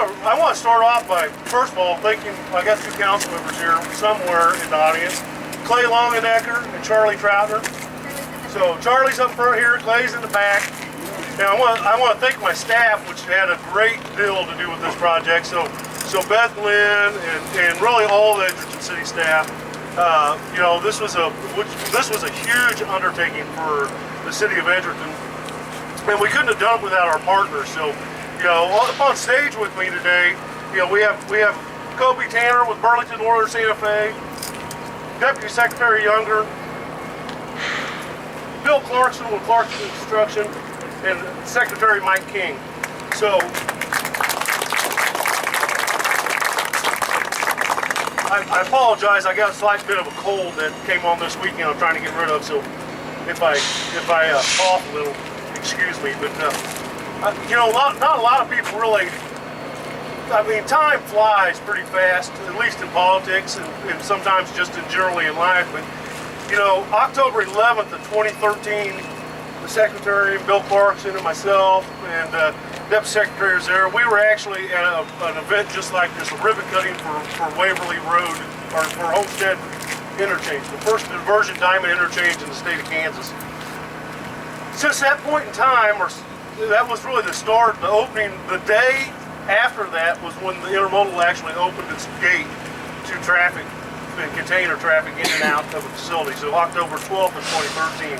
want to start off by, first of all, thanking, I got two council members here somewhere in the audience, Clay Longenecker and Charlie Troutner. So Charlie's up front here, Clay's in the back. Now I want to thank my staff, which had a great deal to do with this project. So Beth Lynn and really all the Edgerton City staff. You know, this was a huge undertaking for the city of Edgerton, and we couldn't have done it without our partners. So, you know, up on stage with me today, you know, we have Colby Tanner with Burlington Northern Santa Fe, Deputy Secretary Younger, Bill Clarkson with Clarkson Construction, and Secretary Mike King. So I apologize. I got a slight bit of a cold that came on this weekend. I'm trying to get rid of. So if I cough a little, excuse me. But you know, not a lot of people really. I mean, time flies pretty fast, at least in politics and sometimes just generally in life. But you know, October 11th of 2013, the Secretary, Bill Clarkson, and myself, and Deputy Secretary was there. We were actually at an event just like this, a ribbon cutting for Waverly Road, or for Homestead Interchange, the first diversion diamond interchange in the state of Kansas. Since that point in time, or that was really the start, the opening, the day after that was when the intermodal actually opened its gate to traffic and container traffic in and out of the facility. So October 12th of 2013.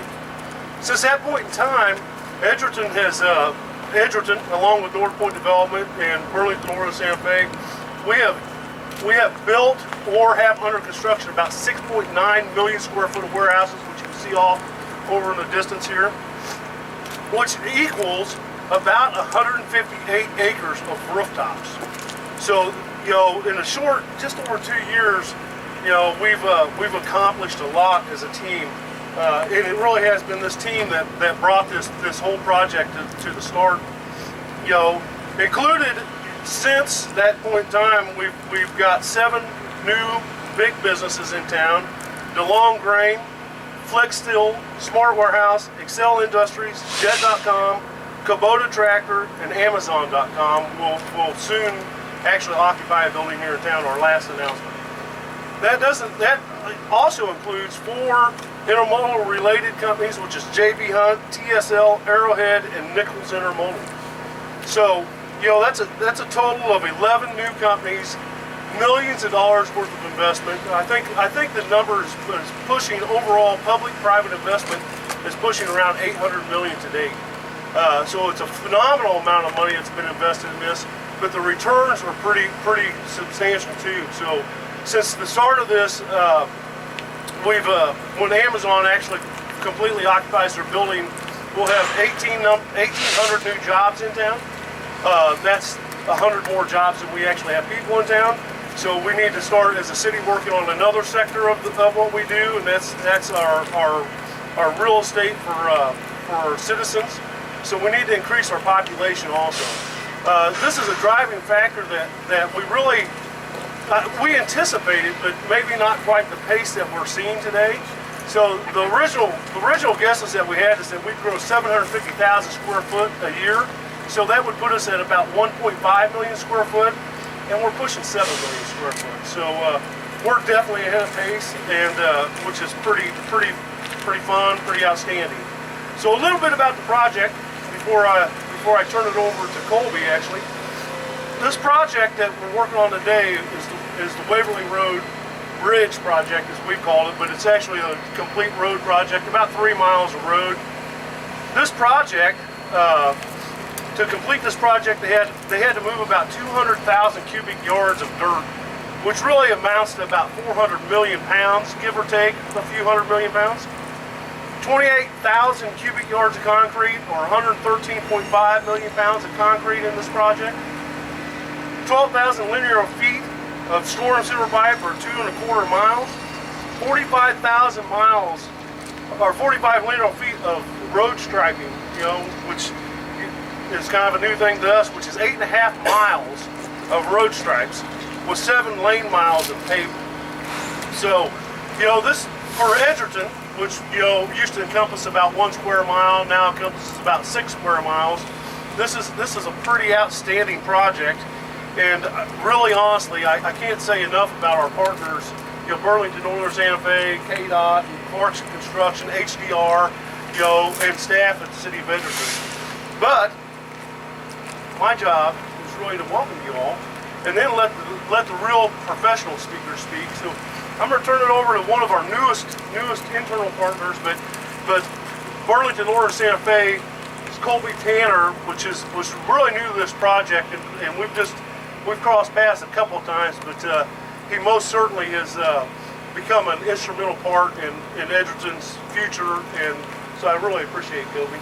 Since that point in time, Edgerton has, along with North Point Development and Burlington Northern Santa Fe, we have built or have under construction about 6.9 million square foot of warehouses, which you can see off over in the distance here, which equals about 158 acres of rooftops. So, you know, in a short, just over 2 years, you know, we've accomplished a lot as a team. And it really has been this team that brought this whole project to the start. You know, included since that point in time, we've got 7 new big businesses in town: DeLong Grain, Flex Steel, Smart Warehouse, Excel Industries, Jet.com, Kubota Tractor, and Amazon.com will soon actually occupy a building here in town. Our last announcement. That also includes 4 intermodal related companies, which is JB Hunt, TSL, Arrowhead, and Nichols Intermodal. So, you know, that's a total of 11 new companies, millions of dollars worth of investment. I think the number is pushing overall public-private investment is pushing around 800 million to date. So it's a phenomenal amount of money that's been invested in this, but the returns are pretty substantial too. So since the start of this, when Amazon actually completely occupies their building, we'll have 1,800 new jobs in town. That's 100 more jobs than we actually have people in town. So we need to start as a city working on another sector of what we do, and that's our real estate for citizens. So we need to increase our population also. This is a driving factor that we really we anticipated, but maybe not quite the pace that we're seeing today. So the original guesses that we had is that we'd grow 750,000 square foot a year. So that would put us at about 1.5 million square foot, and we're pushing 7 million square foot. So we're definitely ahead of pace, and which is pretty fun, pretty outstanding. So a little bit about the project before I turn it over to Colby. Actually, this project that we're working on today is the Waverly Road Bridge project, as we call it, but it's actually a complete road project, about 3 miles of road. This project, to complete this project, they had to move about 200,000 cubic yards of dirt, which really amounts to about 400 million pounds, give or take a few hundred million pounds. 28,000 cubic yards of concrete, or 113.5 million pounds of concrete in this project. 12,000 linear feet of storm sewer pipe, or 2.25 miles. 45,000 miles, or 45 linear feet of road striping, you know, which is kind of a new thing to us, which is 8.5 miles of road stripes with 7 lane miles of pavement. So, you know, this for Edgerton, which, you know, used to encompass about 1 square mile, now encompasses about 6 square miles. This is a pretty outstanding project, And really honestly, I can't say enough about our partners, you know, Burlington Northern Santa Fe, KDOT, Clarkson Construction, HDR, you know, and staff at the City of Edgerton. But my job is really to welcome you all, and then let the real professional speakers speak. So I'm going to turn it over to one of our newest internal partners, but Burlington Northern Santa Fe is Colby Tanner, which was really new to this project, and we've crossed paths a couple of times, but he most certainly has become an instrumental part in Edgerton's future, and so I really appreciate Colby.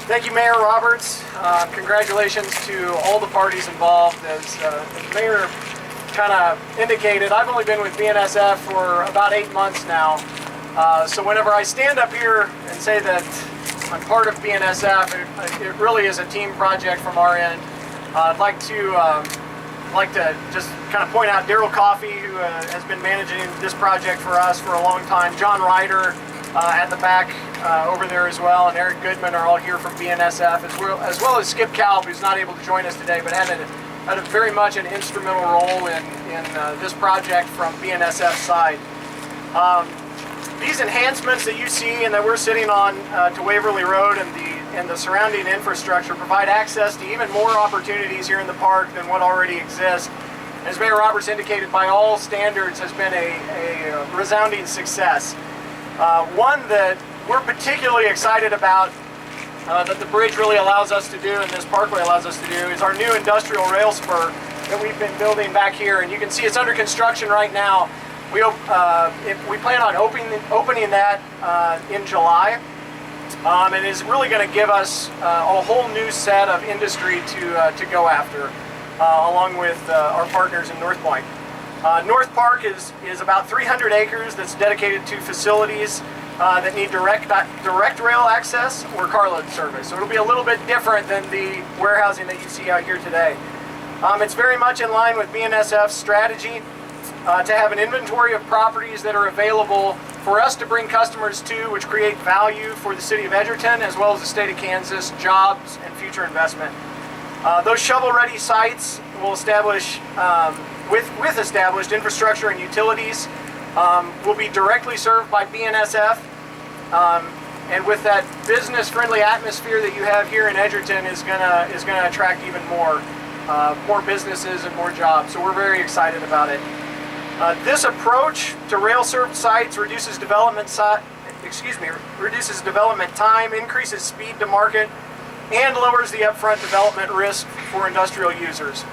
Thank you, Mayor Roberts. Congratulations to all the parties involved. As the Mayor kind of indicated, I've only been with BNSF for about 8 months now. So whenever I stand up here and say that I'm part of BNSF, it really is a team project from our end. I'd like to just kind of point out Daryl Coffey, who has been managing this project for us for a long time. John Ryder at the back over there as well, and Eric Goodman are all here from BNSF, as well as Skip Kalb, who's not able to join us today, but had a very much an instrumental role in this project from BNSF's side. These enhancements that you see and that we're sitting on to Waverly Road and the surrounding infrastructure provide access to even more opportunities here in the park than what already exists. As Mayor Roberts indicated, by all standards has been a resounding success. One that we're particularly excited about, that the bridge really allows us to do and this parkway allows us to do, is our new industrial rail spur that we've been building back here. And you can see it's under construction right now. We plan on opening that in July, and is really going to give us a whole new set of industry to go after, along with our partners in North Point. North Park is about 300 acres that's dedicated to facilities that need direct rail access or carload service. So it'll be a little bit different than the warehousing that you see out here today. It's very much in line with BNSF's strategy to have an inventory of properties that are available for us to bring customers to, which create value for the City of Edgerton as well as the state of Kansas, jobs and future investment. Those shovel-ready sites will establish, with established infrastructure and utilities, will be directly served by BNSF, and with that business-friendly atmosphere that you have here in Edgerton is gonna attract even more businesses and more jobs. So we're very excited about it. This approach to rail-served sites reduces development time, increases speed to market, and lowers the upfront development risk for industrial users.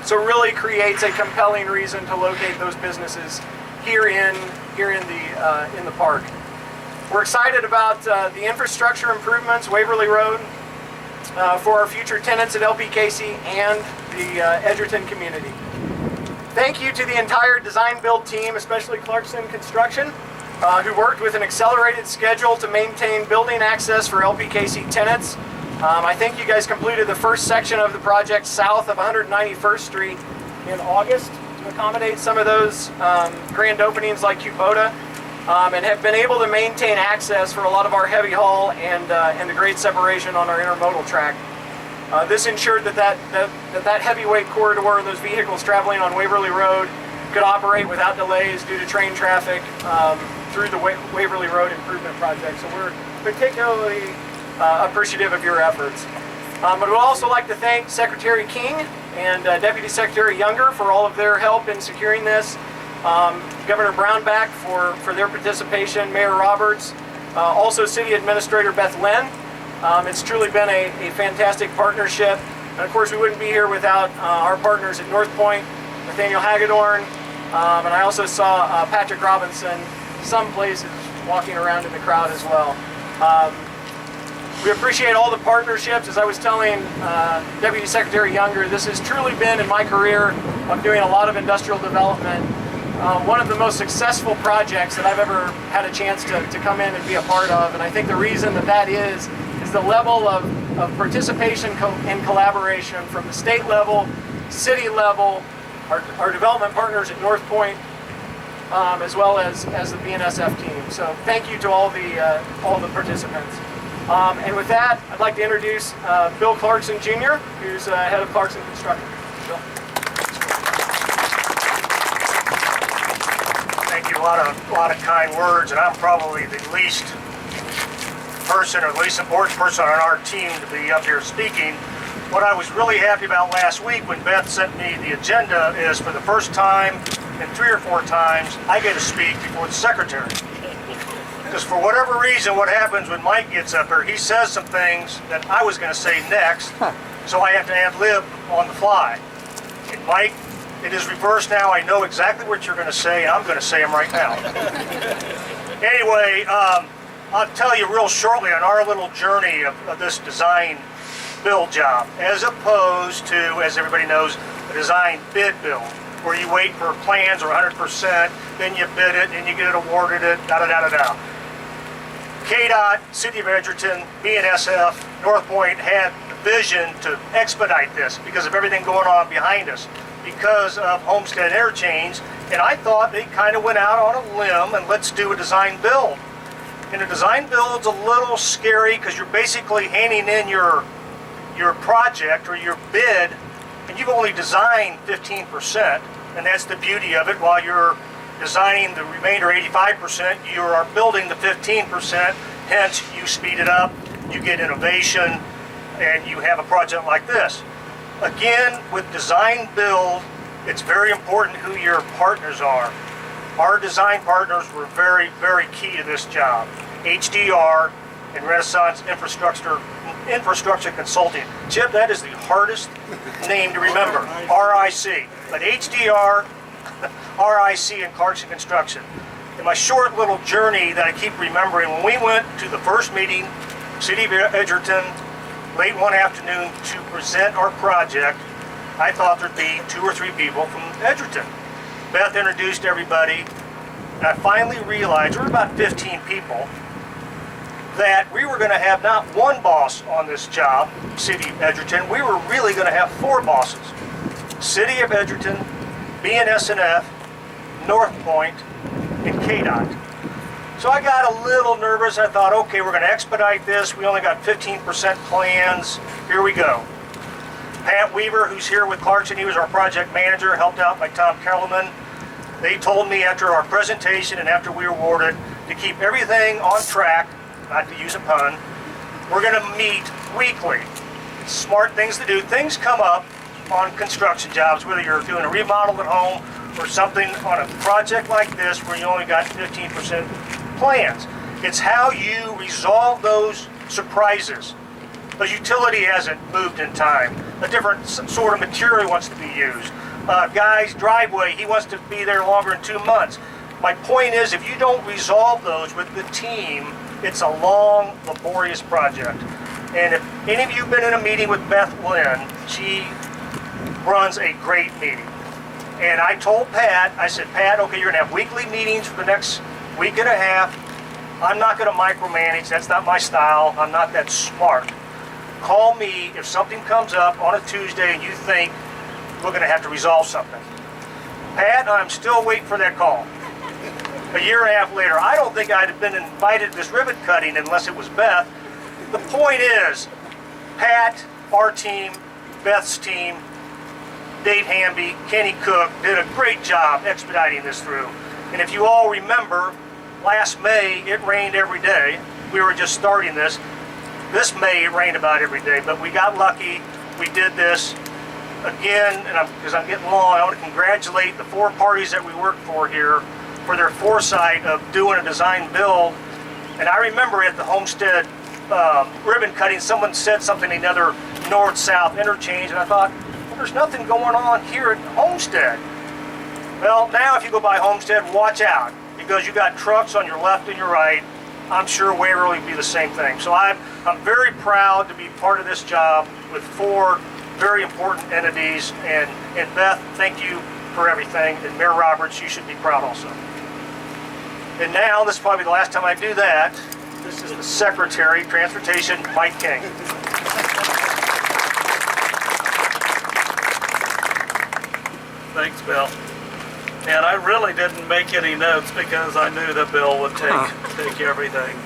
So it really creates a compelling reason to locate those businesses here in the park. We're excited about the infrastructure improvements, Waverly Road, for our future tenants at LPKC and the Edgerton community. Thank you to the entire design build team, especially Clarkson Construction, who worked with an accelerated schedule to maintain building access for LPKC tenants. I think you guys completed the first section of the project south of 191st Street in August to accommodate some of those grand openings like Kubota, and have been able to maintain access for a lot of our heavy haul and the grade separation on our intermodal track. This ensured that heavyweight corridor and those vehicles traveling on Waverly Road could operate without delays due to train traffic through the Waverly Road Improvement Project. So we're particularly appreciative of your efforts. But we'd also like to thank Secretary King and Deputy Secretary Younger for all of their help in securing this. Governor Brownback for their participation, Mayor Roberts, also City Administrator Beth Lynn. It's truly been a fantastic partnership. And of course, we wouldn't be here without our partners at North Point, Nathaniel Hagedorn, and I also saw Patrick Robinson some places walking around in the crowd as well. We appreciate all the partnerships. As I was telling Deputy Secretary Younger, this has truly been, in my career of doing a lot of industrial development, one of the most successful projects that I've ever had a chance to come in and be a part of. And I think the reason that is the level of participation and collaboration from the state level, city level, our development partners at North Point, as well as the BNSF team. So thank you to all the participants. And with that, I'd like to introduce Bill Clarkson Jr., who's head of Clarkson Construction. Bill. Thank you. A lot of kind words, and I'm probably the least person or the least important person on our team to be up here speaking. What I was really happy about last week when Beth sent me the agenda is for the first time in 3 or 4 times I get to speak before the secretary. Because for whatever reason, what happens when Mike gets up here, he says some things that I was going to say next, so I have to ad-lib on the fly. And Mike, it is reversed now. I know exactly what you're going to say, and I'm going to say them right now. Anyway, I'll tell you real shortly on our little journey of this design build job, as opposed to, as everybody knows, a design bid build, where you wait for plans or 100%, then you bid it, and you get it awarded it, da-da-da-da-da. KDOT, City of Edgerton, BNSF, North Point had the vision to expedite this because of everything going on behind us, because of Homestead Interchange, and I thought they kind of went out on a limb and let's do a design build. And a design build's a little scary because you're basically handing in your project or your bid, and you've only designed 15%, and that's the beauty of it. While you're designing the remainder 85%, you are building the 15%, hence you speed it up, you get innovation, and you have a project like this. Again, with design build, it's very important who your partners are. Our design partners were very, very key to this job. HDR and Renaissance Infrastructure Consulting. Chip, that is the hardest name to remember. RIC. But HDR, RIC, and Clarkson Construction. In my short little journey that I keep remembering, when we went to the first meeting, City of Edgerton, late one afternoon to present our project, I thought there'd be 2 or 3 people from Edgerton. Beth introduced everybody, and I finally realized, there were about 15 people, that we were going to have not one boss on this job, City of Edgerton, we were really going to have 4 bosses. City of Edgerton, BNSF, North Point, and KDOT. So I got a little nervous. I thought, okay, we're going to expedite this. We only got 15% plans. Here we go. Pat Weaver, who's here with Clarkson, he was our project manager, helped out by Tom Kellerman. They told me after our presentation and after we were awarded to keep everything on track, not to use a pun. We're going to meet weekly. It's smart things to do. Things come up on construction jobs, whether you're doing a remodel at home or something on a project like this where you only got 15% plans. It's how you resolve those surprises. The utility hasn't moved in time. A different sort of material wants to be used. Guy's driveway, he wants to be there longer than 2 months. My point is, if you don't resolve those with the team, it's a long, laborious project. And if any of you have been in a meeting with Beth Lynn, she runs a great meeting. And I told Pat, I said, Pat, okay, you're gonna have weekly meetings for the next week and a half. I'm not gonna micromanage, that's not my style, I'm not that smart. Call me if something comes up on a Tuesday and you think we're gonna have to resolve something. Pat, I'm still waiting for that call. A year and a half later, I don't think I'd have been invited to this ribbon cutting unless it was Beth. The point is, Pat, our team, Beth's team, Dave Hamby, Kenny Cook did a great job expediting this through. And if you all remember, last May, it rained every day. We were just starting this. This May, it rained about every day, but we got lucky. We did this. Again, and because I'm getting long, I want to congratulate the 4 parties that we worked for here for their foresight of doing a design build. And I remember at the Homestead ribbon cutting, someone said something another north-south interchange, and I thought, well, there's nothing going on here at Homestead. Well, now if you go by Homestead, watch out, because you got trucks on your left and your right. I'm sure Waverly will be the same thing. So I'm very proud to be part of this job with 4 very important entities. And Beth, thank you for everything. And Mayor Roberts, you should be proud also. And now, this is probably the last time I do that. This is the Secretary, Transportation, Mike King. Thanks, Bill. And I really didn't make any notes because I knew that Bill would take everything.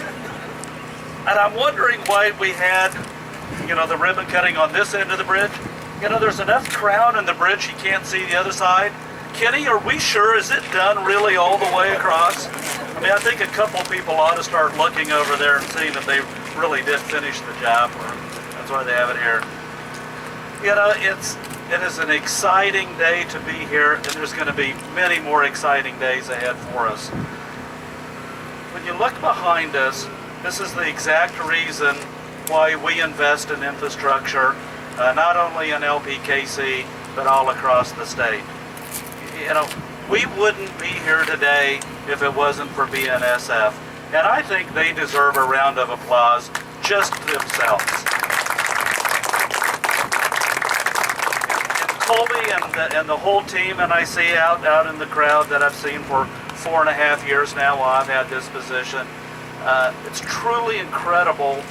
And I'm wondering why we had, you know, the ribbon cutting on this end of the bridge. You know, there's enough crown in the bridge you can't see the other side. Kenny, are we sure, is it done really all the way across? I mean, I think a couple people ought to start looking over there and seeing if they really did finish the job, or that's why they have it here. You know, it is an exciting day to be here, and there's going to be many more exciting days ahead for us. When you look behind us, this is the exact reason why we invest in infrastructure, not only in LPKC, but all across the state. You know, we wouldn't be here today if it wasn't for BNSF, and I think they deserve a round of applause just themselves. And Colby and the whole team, and I see out in the crowd that I've seen for 4.5 years now while I've had this position, it's truly incredible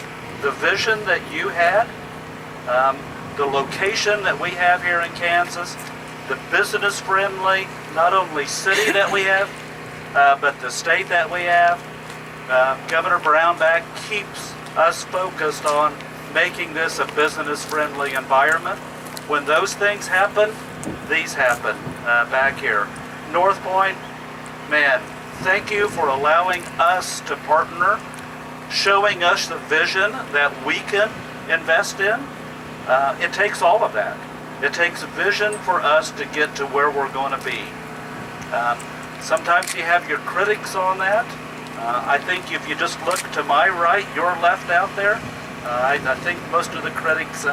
the vision that you had, the location that we have here in Kansas, the business-friendly, not only city that we have, but the state that we have. Governor Brownback keeps us focused on making this a business-friendly environment. When those things happen, these happen back here. North Point, man, thank you for allowing us to partner, showing us the vision that we can invest in. It takes all of that. It takes a vision for us to get to where we're going to be. Sometimes you have your critics on that. I think if you just look to my right, your left out there, I think most of the critics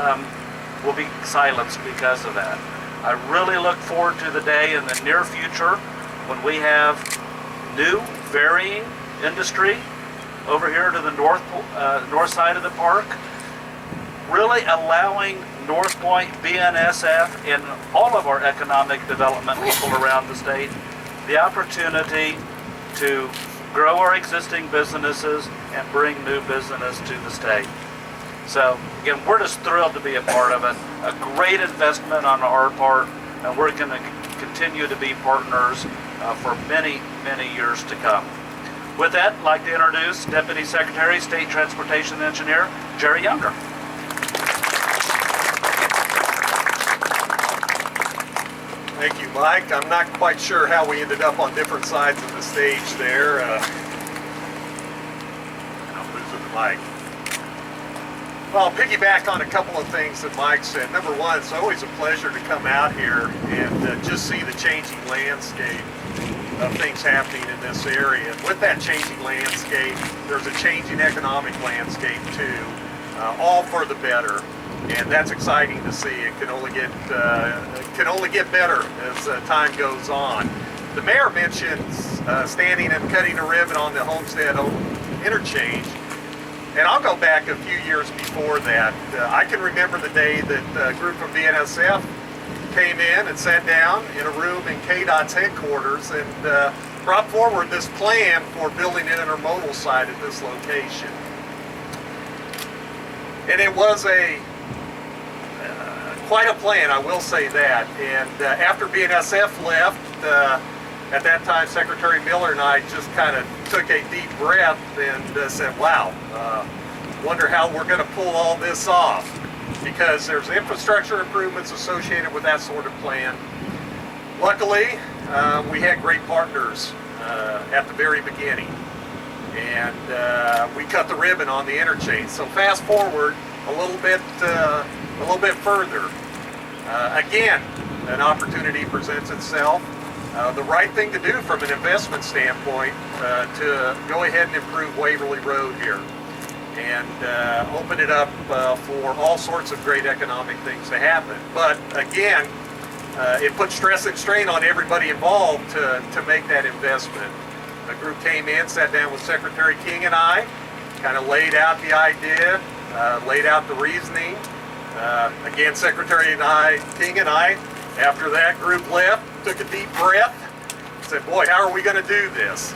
will be silenced because of that. I really look forward to the day in the near future when we have new, varying industry over here to the north side of the park, really allowing North Point, BNSF, and all of our economic development people around the state the opportunity to grow our existing businesses and bring new business to the state. So again, we're just thrilled to be a part of it. A great investment on our part, and we're going to continue to be partners for many, many years to come. With that, I'd like to introduce Deputy Secretary, State Transportation Engineer, Jerry Younger. Thank you, Mike. I'm not quite sure how we ended up on different sides of the stage there. And I'm losing the mic. Well, I'll piggyback on a couple of things that Mike said. Number one, it's always a pleasure to come out here and just see the changing landscape of things happening in this area. And with that changing landscape, there's a changing economic landscape too, all for the better. And that's exciting to see. It can only get better as time goes on. The mayor mentions standing and cutting a ribbon on the Homestead interchange, and I'll go back a few years before that. I can remember the day that a group from BNSF came in and sat down in a room in KDOT's headquarters and brought forward this plan for building an intermodal site at this location. And it was quite a plan, I will say that. And after BNSF left, at that time Secretary Miller and I just kind of took a deep breath and said, wow, wonder how we're going to pull all this off, because there's infrastructure improvements associated with that sort of plan. Luckily, we had great partners at the very beginning, and we cut the ribbon on the interchange. So fast forward a little bit further. Again, an opportunity presents itself. The right thing to do from an investment standpoint to go ahead and improve Waverly Road here and open it up for all sorts of great economic things to happen. But again, it puts stress and strain on everybody involved to make that investment. The group came in, sat down with Secretary King and I, kind of laid out the idea, laid out the reasoning. Again, Secretary King and I, after that group left, took a deep breath, said, boy, how are we going to do this?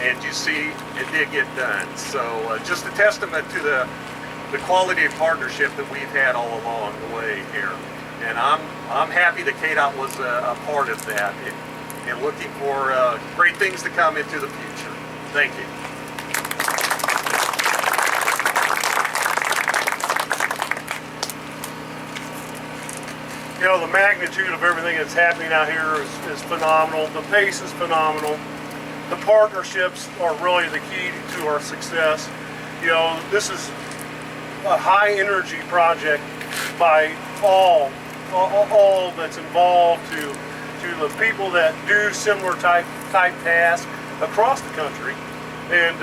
And you see, it did get done. So just a testament to the quality of partnership that we've had all along the way here. And I'm happy that KDOT was a part of that and looking for great things to come into the future. Thank you. magnitude of everything that's happening out here is phenomenal. The pace is phenomenal. The partnerships are really the key to our success. You know, this is a high energy project by all that's involved, to the people that do similar type tasks across the country. And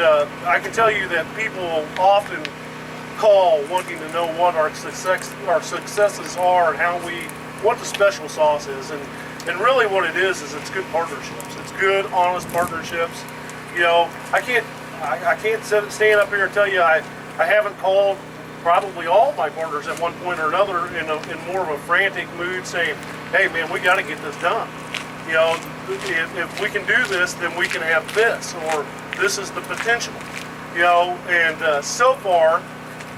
I can tell you that people often call wanting to know what our successes are and what the special sauce is. And really what it is it's good partnerships. It's good, honest partnerships. You know, I can't stand up here and tell you I haven't called probably all my partners at one point or another in more of a frantic mood saying, hey man, we got to get this done. You know, if we can do this, then we can have this, or this is the potential. You know, and so far,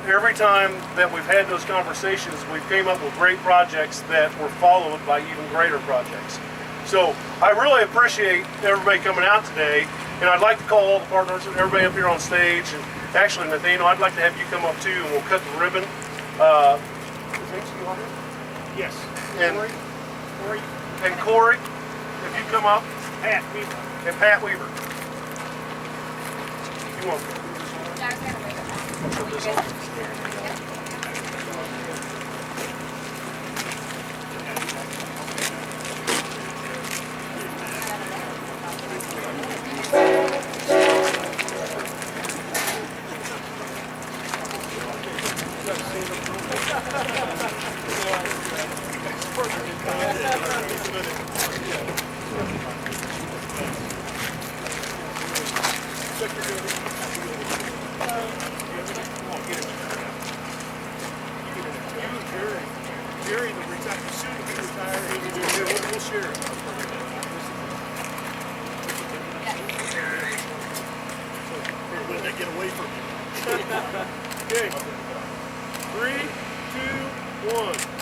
every time that we've had those conversations, we've came up with great projects that were followed by even greater projects. So I really appreciate everybody coming out today, and I'd like to call all the partners and everybody up here on stage. And actually, Nathaniel, I'd like to have you come up too, and we'll cut the ribbon. Yes. And Corey, if you come up. Pat Weaver. And Pat Weaver. You want this one? Get away from you. Okay. 3, 2, 1.